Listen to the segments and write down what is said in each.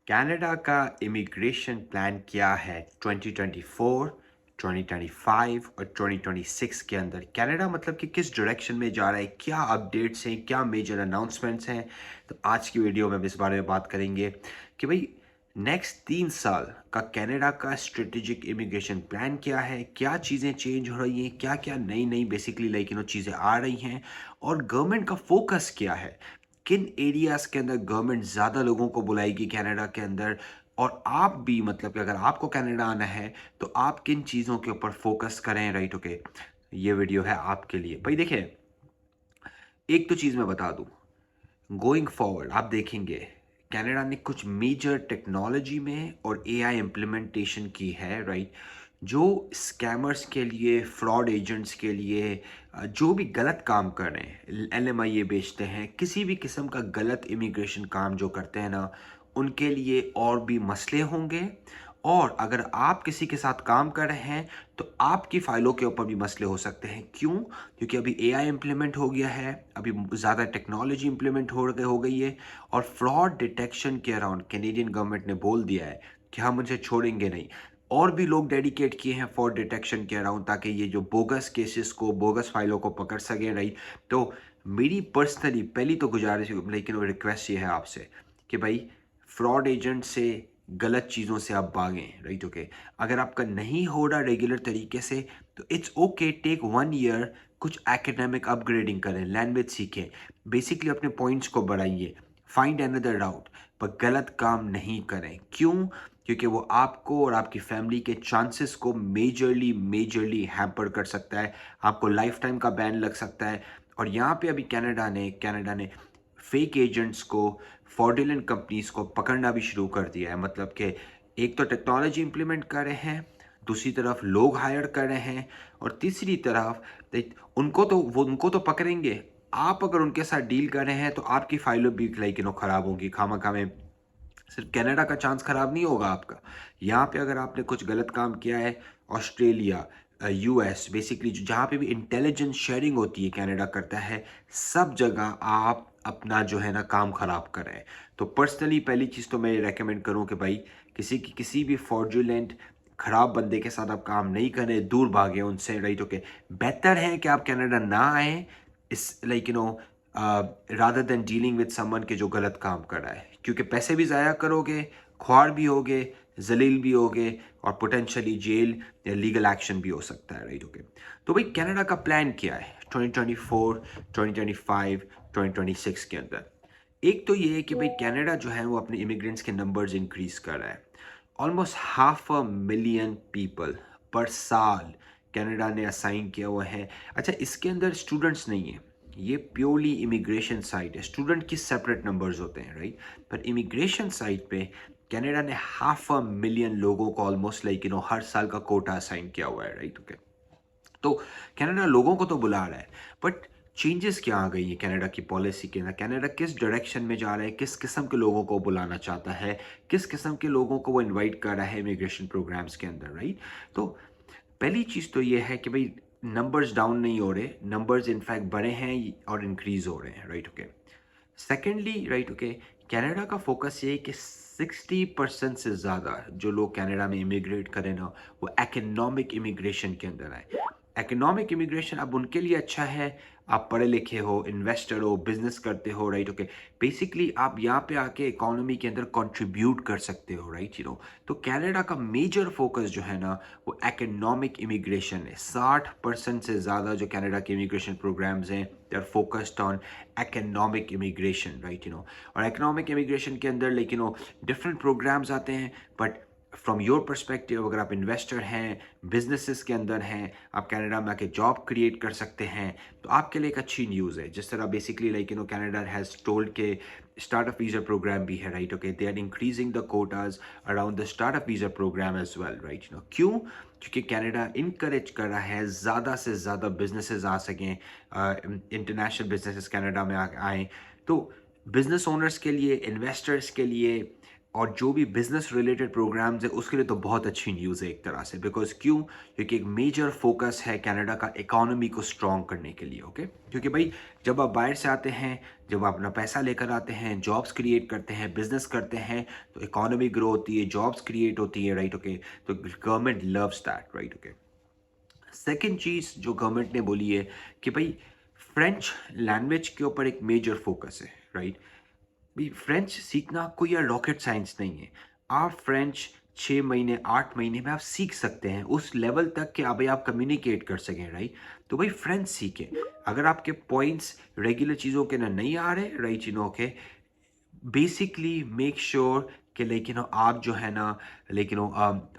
Canada का immigration plan क्या है 2024, 2025 और 2026 के अंदर? कनाडा मतलब कि किस डायरेक्शन में जा रहा है, क्या अपडेट्स हैं, क्या मेजर अनाउंसमेंट्स हैं? तो आज की वीडियो में हम इस बारे में बात करेंगे कि भाई नेक्स्ट 3 साल का कनाडा का स्ट्रेटेजिक इमिग्रेशन प्लान क्या है, क्या चीज़ें चेंज हो रही हैं, क्या क्या नई नई बेसिकली चीज़ें आ रही हैं और गवर्नमेंट का फोकस क्या है, किन एरियाज के अंदर गवर्नमेंट ज़्यादा लोगों को बुलाएगी कनाडा के अंदर। और आप भी मतलब कि अगर आपको कनाडा आना है तो आप किन चीज़ों के ऊपर फोकस करें, राइट? ओके, ये वीडियो है आपके लिए भाई। देखिए, एक तो चीज़ मैं बता दूं, गोइंग फॉरवर्ड आप देखेंगे कनाडा ने कुछ मेजर टेक्नोलॉजी में और एआई इम्प्लीमेंटेशन की है, राइट? जो स्कैमर्स के लिए, फ्रॉड एजेंट्स के लिए, जो भी गलत काम कर रहे हैं, एलएमआईए बेचते हैं, किसी भी किस्म का गलत इमिग्रेशन काम जो करते हैं ना, उनके लिए और भी मसले होंगे। और अगर आप किसी के साथ काम कर रहे हैं तो आपकी फाइलों के ऊपर भी मसले हो सकते हैं। क्यों? क्योंकि अभी एआई इम्प्लीमेंट हो गया है, अभी ज़्यादा टेक्नोलॉजी इम्प्लीमेंट हो गई है और फ्रॉड डिटेक्शन के अराउंड कैनेडियन गवर्नमेंट ने बोल दिया है कि हम उनसे छोड़ेंगे नहीं। और भी लोग डेडिकेट किए हैं फ्रॉड डिटेक्शन के अराउंड ताकि ये जो बोगस केसेस को, बोगस फाइलों को पकड़ सकें, राइट? तो मेरी पर्सनली पहली तो गुजारिश लेकिन रिक्वेस्ट ये है आपसे कि भाई फ्रॉड एजेंट से, गलत चीज़ों से आप भागें, राइट? ओके, अगर आपका नहीं हो रहा रेगुलर तरीके से तो इट्स ओके, टेक 1 ईयर, कुछ एकेडमिक अपग्रेडिंग करें, लैंग्वेज सीखें, बेसिकली अपने पॉइंट्स को बढ़ाइए, फाइंड अनदर राउट, पर गलत काम नहीं करें। क्यों? क्योंकि वो आपको और आपकी फैमिली के चांसेस को मेजरली मेजरली हैम्पर कर सकता है, आपको लाइफ टाइम का बैन लग सकता है। और यहाँ पे अभी कनाडा ने फेक एजेंट्स को, फ्रॉडुलेंट कंपनीज को पकड़ना भी शुरू कर दिया है। मतलब कि एक तो टेक्नोलॉजी इंप्लीमेंट कर रहे हैं, दूसरी तरफ लोग हायर कर रहे हैं, और तीसरी तरफ उनको तो पकड़ेंगे। आप अगर उनके साथ डील कर रहे हैं तो आपकी फाइलें भी खराब होंगी खामा में। सिर्फ कनाडा का चांस खराब नहीं होगा आपका। यहाँ पे अगर आपने कुछ गलत काम किया है, ऑस्ट्रेलिया, यूएस, बेसिकली जहाँ पे भी इंटेलिजेंस शेयरिंग होती है कनाडा करता है, सब जगह आप अपना जो है ना काम खराब कर रहे हैं। तो पर्सनली पहली चीज़ तो मैं ये रेकमेंड करूँ कि भाई किसी भी फ्रॉडुलेंट खराब बंदे के साथ आप काम नहीं करें, दूर भागें उनसे, राइट? ओके, बेहतर है कि आप कनाडा ना आए इस rather than dealing with someone के जो गलत काम कर रहा है, क्योंकि पैसे भी ज़ाया करोगे, ख्वार भी होगे, जलील भी होगे, और पोटेंशियली जेल या लीगल एक्शन भी हो सकता है, राइट? ओके, तो भाई कनाडा का प्लान क्या है 2024, 2025, 2026 के अंदर? एक तो ये है कि भाई कनाडा जो है वो अपने इमिग्रेंट्स के नंबर्स इंक्रीज कर रहा है। ऑलमोस्ट 500,000 पीपल पर साल कनाडा ने असाइन किया हुआ है। अच्छा, इसके अंदर स्टूडेंट्स नहीं है, ये प्योरली इमिग्रेशन साइट है। स्टूडेंट की सेपरेट नंबर्स होते हैं, राइट? पर इमिग्रेशन साइट पे कनाडा ने 500,000 लोगों को ऑलमोस्ट हर साल का कोटा असाइन किया हुआ है, राइट? ओके, तो कनाडा लोगों को तो बुला रहा है, बट चेंजेस क्या आ गई है कनाडा की पॉलिसी के अंदर? कनाडा किस डायरेक्शन में जा रहा है, किस किस्म के लोगों को बुलाना चाहता है, किस किस्म के लोगों को वो इनवाइट कर रहा है इमिग्रेशन प्रोग्राम्स के अंदर, राइट? तो पहली चीज़ तो ये है कि भाई नंबर्स डाउन नहीं हो रहे, नंबर्स इनफैक्ट बढ़े हैं और इंक्रीज हो रहे हैं, right? Okay, secondly, right, okay, Canada का फोकस ये है कि 60% से ज़्यादा जो लोग कनाडा में इमिग्रेट करें ना, वो एकोनॉमिक इमिग्रेशन के अंदर आए। एकोनॉमिक इमिग्रेशन अब उनके लिए अच्छा है, आप पढ़े लिखे हो, इन्वेस्टर हो, बिजनेस करते हो, राइट? ओके, बेसिकली आप यहाँ पे आके इकोनॉमी के अंदर कंट्रीब्यूट कर सकते हो, राइट? तो कनाडा का मेजर फोकस जो है ना वो एकोनॉमिक इमिग्रेशन है। 60% से ज़्यादा जो कनाडा के इमिग्रेशन प्रोग्राम्स हैं, they are focused on economic immigration, right? और economic immigration के अंदर different programs आते हैं, but फ्रॉम योर परस्पेक्टिव अगर आप इन्वेस्टर हैं, बिजनेसेस के अंदर हैं, आप कनाडा में आके जॉब क्रिएट कर सकते हैं, तो आपके लिए एक अच्छी न्यूज़ है। जिस तरह बेसिकली कनाडा हैज़ टोल्ड के स्टार्टअप वीज़ा प्रोग्राम भी है, right? Okay, they are increasing the quotas around the startup visa program as well, right? क्यों? क्योंकि कनाडा इनकरेज कर रहा है ज़्यादा से ज़्यादा बिजनेसेस आ सकें, इंटरनेशनल बिजनेसेस कनाडा में आए। तो बिजनेस ओनर्स के लिए, इन्वेस्टर्स के लिए, और जो भी बिजनेस रिलेटेड प्रोग्राम्स है उसके लिए तो बहुत अच्छी न्यूज़ है एक तरह से, बिकॉज क्यों, क्योंकि एक मेजर फोकस है कनाडा का इकोनॉमी को स्ट्रॉन्ग करने के लिए। ओके, क्योंकि भाई जब आप बाहर से आते हैं, जब आप अपना पैसा लेकर आते हैं, जॉब्स क्रिएट करते हैं, बिजनेस करते हैं, तो इकोनॉमी ग्रो होती है, जॉब्स क्रिएट होती है, राइट। ओके, तो government loves that, right. Okay, second चीज़ जो गवर्नमेंट ने बोली है कि भाई फ्रेंच लैंग्वेज के ऊपर एक मेजर फोकस है, राइट। भाई फ्रेंच सीखना कोई यार रॉकेट साइंस नहीं है। आप फ्रेंच 6 महीने 8 महीने में आप सीख सकते हैं उस लेवल तक कि आप भाई आप कम्युनिकेट कर सकें, राइट। तो भाई फ्रेंच सीखें। अगर आपके पॉइंट्स रेगुलर चीज़ों के ना नहीं आ रहे, राइट, के बेसिकली मेक श्योर कि लेकिन आप जो है ना, लेकिन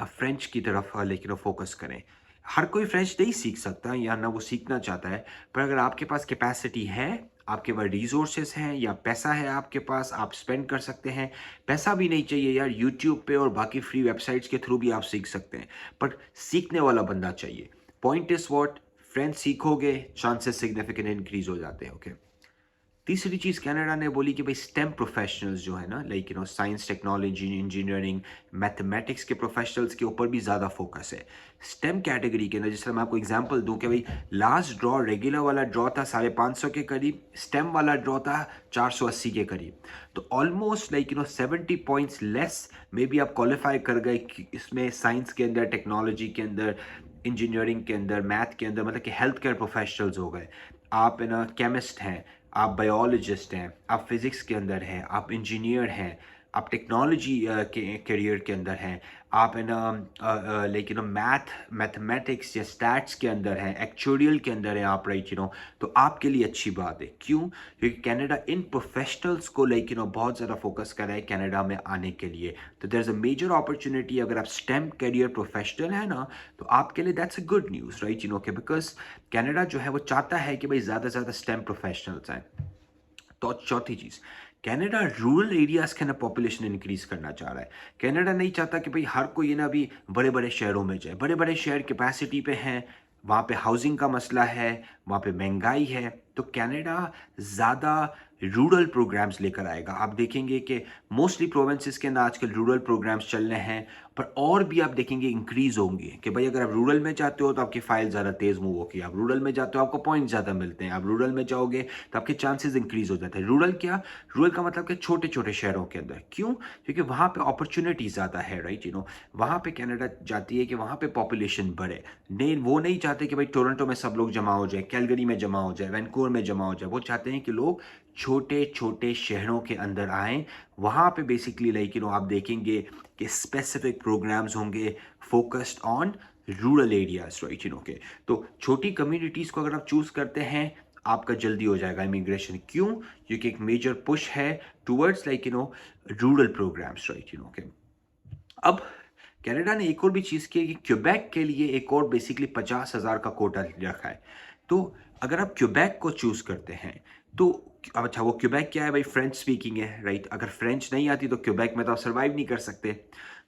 फ्रेंच की तरफ लेकिन फोकस करें। हर कोई फ्रेंच नहीं सीख सकता या ना वो सीखना चाहता है, पर अगर आपके पास कैपेसिटी है, आपके पास रिसोर्सेस हैं या पैसा है आपके पास, आप स्पेंड कर सकते हैं। पैसा भी नहीं चाहिए यार, यूट्यूब पे और बाकी फ्री वेबसाइट्स के थ्रू भी आप सीख सकते हैं, पर सीखने वाला बंदा चाहिए। पॉइंट इज व्हाट, फ्रेंच सीखोगे चांसेस सिग्निफिकेंट इंक्रीज हो जाते हैं। ओके, तीसरी चीज़ कनाडा ने बोली कि भाई स्टेम प्रोफेशनल्स जो है ना, like science technology engineering mathematics के प्रोफेशनल्स के ऊपर भी ज़्यादा फोकस है स्टेम कैटेगरी के अंदर। जिस तरह मैं आपको एग्जांपल दूं कि भाई लास्ट ड्रॉ रेगुलर वाला ड्रॉ था 550 के करीब, स्टेम वाला ड्रॉ था 480 के करीब। तो ऑलमोस्ट लाइक 70 पॉइंट्स लेस में भी आप क्वालिफाई कर गए इसमें, साइंस के अंदर, टेक्नोलॉजी के अंदर, इंजीनियरिंग के अंदर, मैथ के अंदर, मतलब कि हेल्थ केयर प्रोफेशनल्स हो गए। आप ना केमिस्ट हैं, आप बायोलॉजिस्ट हैं, आप फिज़िक्स के अंदर हैं, आप इंजीनियर हैं, आप टेक्नोलॉजी के करियर के अंदर हैं, आप है ना लेकिन मैथमेटिक्स या स्टैट्स के अंदर हैं, एक्चुरियल के अंदर हैं आप, राइट। तो आपके लिए अच्छी बात है। क्यों, क्योंकि कनाडा इन प्रोफेशनल्स को लेकिन बहुत ज़्यादा फोकस कर रहा है कनाडा में आने के लिए। तो there is a major opportunity. अगर आप स्टेम करियर प्रोफेशनल है ना, तो आपके लिए that's a good news, right. के बिकॉज कनाडा जो है वो चाहता है कि भाई ज़्यादा से ज़्यादा स्टेम प्रोफेशनल्स आए। तो चौथी चीज़, कनाडा रूरल एरियाज के ना पॉपुलेशन इंक्रीज करना चाह रहा है। कनाडा नहीं चाहता कि भाई हर कोई ना अभी बड़े बड़े शहरों में जाए। बड़े बड़े शहर कैपेसिटी पे हैं, वहाँ पे हाउसिंग का मसला है, वहाँ पे महंगाई है। तो कनाडा ज़्यादा रूरल प्रोग्राम्स लेकर आएगा। आप देखेंगे कि मोस्टली प्रोविंसेस के अंदर आजकल रूरल प्रोग्राम्स चल रहे हैं, पर और भी आप देखेंगे इंक्रीज होंगे कि भाई अगर आप रूरल में जाते हो तो आपकी फाइल ज़्यादा तेज़ मूव होगी, आप रूरल में जाते हो आपको पॉइंट ज़्यादा मिलते हैं, आप रूरल में जाओगे तो आपके चांसेस इंक्रीज हो जाते हैं। रूरल क्या, रूरल का मतलब कि छोटे छोटे शहरों के अंदर। क्यों, क्योंकि वहाँ पे अपॉर्चुनिटी ज़्यादा है, राइट। वहाँ पे कनाडा चाहती है कि वहाँ पे पॉपुलेशन बढ़े। नहीं, वो नहीं चाहते कि भाई टोरंटो में सब लोग जमा हो जाए, कैलगरी में जमा हो जाए, वैनकूवर में जमा हो जाए। वो चाहते हैं कि लोग छोटे छोटे शहरों के अंदर आएँ। वहाँ पे बेसिकली लाइक आप देखेंगे कि स्पेसिफिक प्रोग्राम्स होंगे focused on rural areas, right. के तो छोटी कम्युनिटीज़ को अगर आप चूज़ करते हैं, आपका जल्दी हो जाएगा इमिग्रेशन। क्यों, क्योंकि एक मेजर पुश है towards like rural programs, right. के अब कनाडा ने एक और भी चीज़ की है कि क्यूबेक के लिए एक और बेसिकली 50,000 का कोटा रखा है। तो अगर आप क्यूबेक को चूज़ करते हैं तो अब अच्छा, वो क्यूबेक क्या है भाई, फ्रेंच स्पीकिंग है, राइट। अगर फ्रेंच नहीं आती तो क्यूबेक में तो आप सर्वाइव नहीं कर सकते।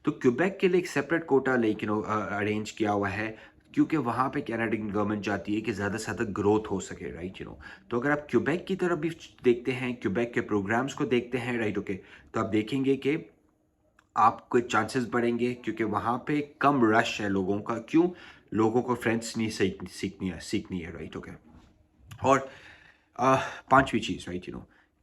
तो क्यूबेक के लिए एक सेपरेट कोटा लेकिन अरेंज किया हुआ है, क्योंकि वहाँ पे कैनेडियन गवर्नमेंट चाहती है कि ज़्यादा से ज़्यादा ग्रोथ हो सके, राइट। तो अगर आप क्यूबेक की तरफ भी देखते हैं, क्यूबेक के प्रोग्राम्स को देखते हैं, राइट, ओके, तो आप देखेंगे कि आपके चांसेस बढ़ेंगे, क्योंकि वहाँ पे कम रश है लोगों का। क्यों, लोगों को फ्रेंच नहीं सीखनी है, राइट। ओके, और पांचवी चीज़, राइट,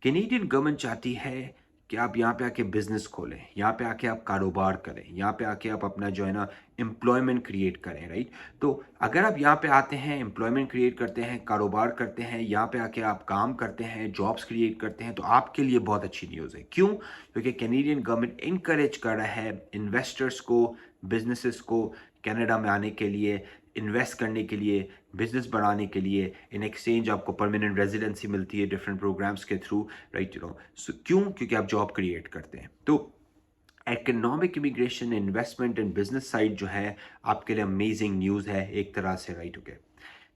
कैनेडियन गवर्नमेंट चाहती है कि आप यहाँ पे आके बिजनेस खोलें, यहाँ पे आके आप कारोबार करें, यहाँ पे आके आप अपना जो है ना एम्प्लॉयमेंट क्रिएट करें, राइट। तो अगर आप यहाँ पे आते हैं, एम्प्लॉयमेंट क्रिएट करते हैं, कारोबार करते हैं, यहाँ पे आके आप काम करते हैं, जॉब्स क्रिएट करते हैं, तो आपके लिए बहुत अच्छी न्यूज़ है। क्यों, क्योंकि कैनेडियन गवर्नमेंट इनकरेज कर रहा है इन्वेस्टर्स को, बिजनेसेस को कनाडा में आने के लिए, इन्वेस्ट करने के लिए, बिजनेस बढ़ाने के लिए। इन एक्सचेंज आपको परमानेंट रेजिडेंसी मिलती है डिफरेंट प्रोग्राम्स के थ्रू, राइट। क्यों, क्योंकि आप जॉब क्रिएट करते हैं। तो economic immigration, investment and business side जो है आपके लिए अमेजिंग न्यूज़ है एक तरह से, राइट। ओके,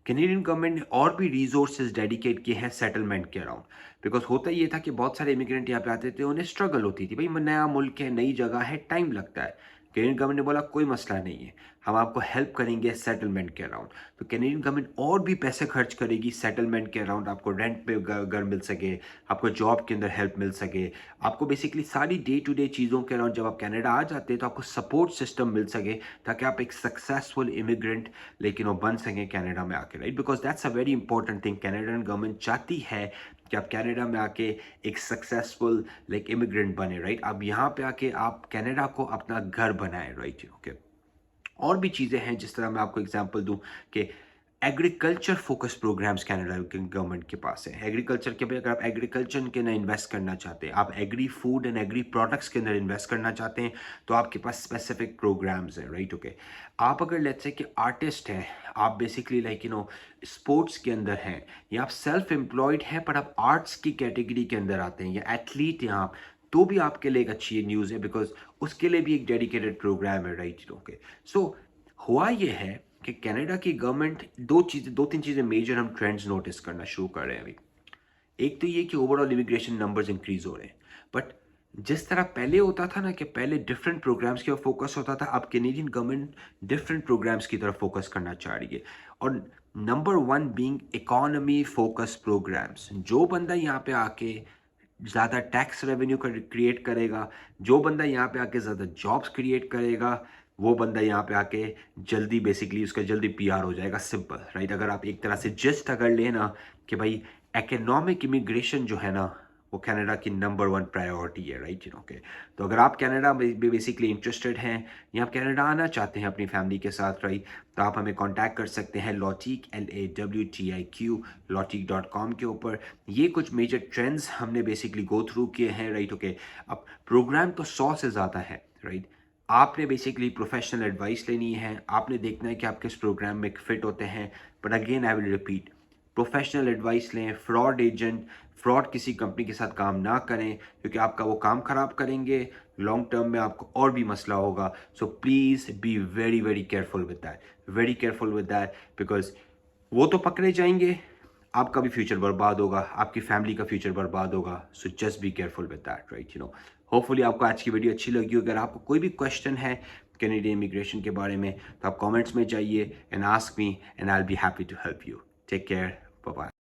कैनेडियन गवर्नमेंट ने और भी रिसोर्सेज डेडिकेट किए हैं सेटलमेंट के अराउंड। बिकॉज होता ये था कि बहुत सारे इमिग्रेंट यहाँ पे आते थे, उन्हें स्ट्रगल होती थी, भाई नया मुल्क है, नई जगह है, टाइम लगता है। कैनेडियन गवर्नमेंट ने बोला कोई मसला नहीं है, हम आपको हेल्प करेंगे सेटलमेंट के अराउंड। तो कैनेडियन गवर्नमेंट और भी पैसे खर्च करेगी सेटलमेंट के अराउंड, आपको रेंट पे घर मिल सके, आपको जॉब के अंदर हेल्प मिल सके, आपको बेसिकली सारी डे टू डे चीज़ों के अराउंड जब आप कनाडा आ जाते हैं तो आपको सपोर्ट सिस्टम मिल सके, ताकि आप एक सक्सेसफुल इमिग्रेंट लेकिन वो बन सकें कनाडा में आके, right. Because that's a very important thing. Canadian government चाहती है कि आप कनाडा में आके एक सक्सेसफुल लाइक इमिग्रेंट बने, राइट। अब यहाँ पे आके आप कनाडा को अपना घर बनाए, राइट, ओके। और भी चीज़ें हैं, जिस तरह मैं आपको एग्जांपल दूं कि agriculture focus programs Canada government के पास है। एग्रीकल्चर के, अगर आप एग्रीकल्चर के अंदर इन्वेस्ट करना चाहते हैं, आप agri food and agri products के अंदर इन्वेस्ट करना चाहते हैं, तो आपके पास स्पेसिफिक प्रोग्राम्स हैं, राइट, ओके। आप अगर लेट्स से कि आर्टिस्ट हैं, आप बेसिकली लाइक स्पोर्ट्स के अंदर हैं, या आप सेल्फ एम्प्लॉयड हैं पर आप आर्ट्स की कैटेगरी के अंदर आते हैं, या एथलीट हैं आप, तो भी आपके लिए एक अच्छी न्यूज़ है, बिकॉज उसके लिए भी एक डेडिकेटेड प्रोग्राम है, राइट, ओके। सो हुआ ये है कि कनाडा की गवर्नमेंट दो तीन चीज़ें मेजर हम ट्रेंड्स नोटिस करना शुरू कर रहे हैं अभी। एक तो ये कि ओवरऑल इमिग्रेशन नंबर्स इंक्रीज हो रहे हैं, बट जिस तरह पहले होता था ना कि पहले डिफरेंट प्रोग्राम्स की ओर फोकस होता था, अब कैनेडियन गवर्नमेंट डिफरेंट प्रोग्राम्स की तरफ फोकस करना चाह रही है। और number one being economy focus programs. जो बंदा यहाँ पे आके ज़्यादा टैक्स रेवेन्यू क्रिएट करेगा, जो बंदा यहाँ पे आके ज़्यादा जॉब्स क्रिएट करेगा, वो बंदा यहाँ पे आके जल्दी बेसिकली उसका जल्दी पीआर हो जाएगा, सिंपल, राइट। अगर आप एक तरह से जस्ट अगर लेना कि भाई इकोनॉमिक इमिग्रेशन जो है ना, वो कनाडा की नंबर वन प्रायोरिटी है, राइट, ओके। तो अगर आप कनाडा में बेसिकली इंटरेस्टेड हैं या आप कनाडा आना चाहते हैं अपनी फैमिली के साथ, राइट, तो आप हमें कांटेक्ट कर सकते हैं लॉटिक LAWTIQ lawtic.com के ऊपर। ये कुछ मेजर ट्रेंड्स हमने बेसिकली गो थ्रू किए हैं, राइट, ओके। अब प्रोग्राम तो 100 से ज़्यादा है, राइट। आपने बेसिकली प्रोफेशनल एडवाइस लेनी है, आपने देखना है कि आप किस प्रोग्राम में फिट होते हैं। But again I will repeat, professional advice लें। फ्रॉड किसी कंपनी के साथ काम ना करें, क्योंकि आपका वो काम खराब करेंगे, लॉन्ग टर्म में आपको और भी मसला होगा। So please be very very careful with that, very careful with that, because वो तो पकड़े जाएंगे, आपका भी फ्यूचर बर्बाद होगा, आपकी फैमिली का फ्यूचर बर्बाद होगा। So just be careful with that, right, hopefully आपको आज की वीडियो अच्छी लगी। अगर आपको कोई भी क्वेश्चन है कैनेडियन इमिग्रेशन के बारे में, तो आप कमेंट्स में जाइए and ask me and I will be happy to help you. Take care, bye bye.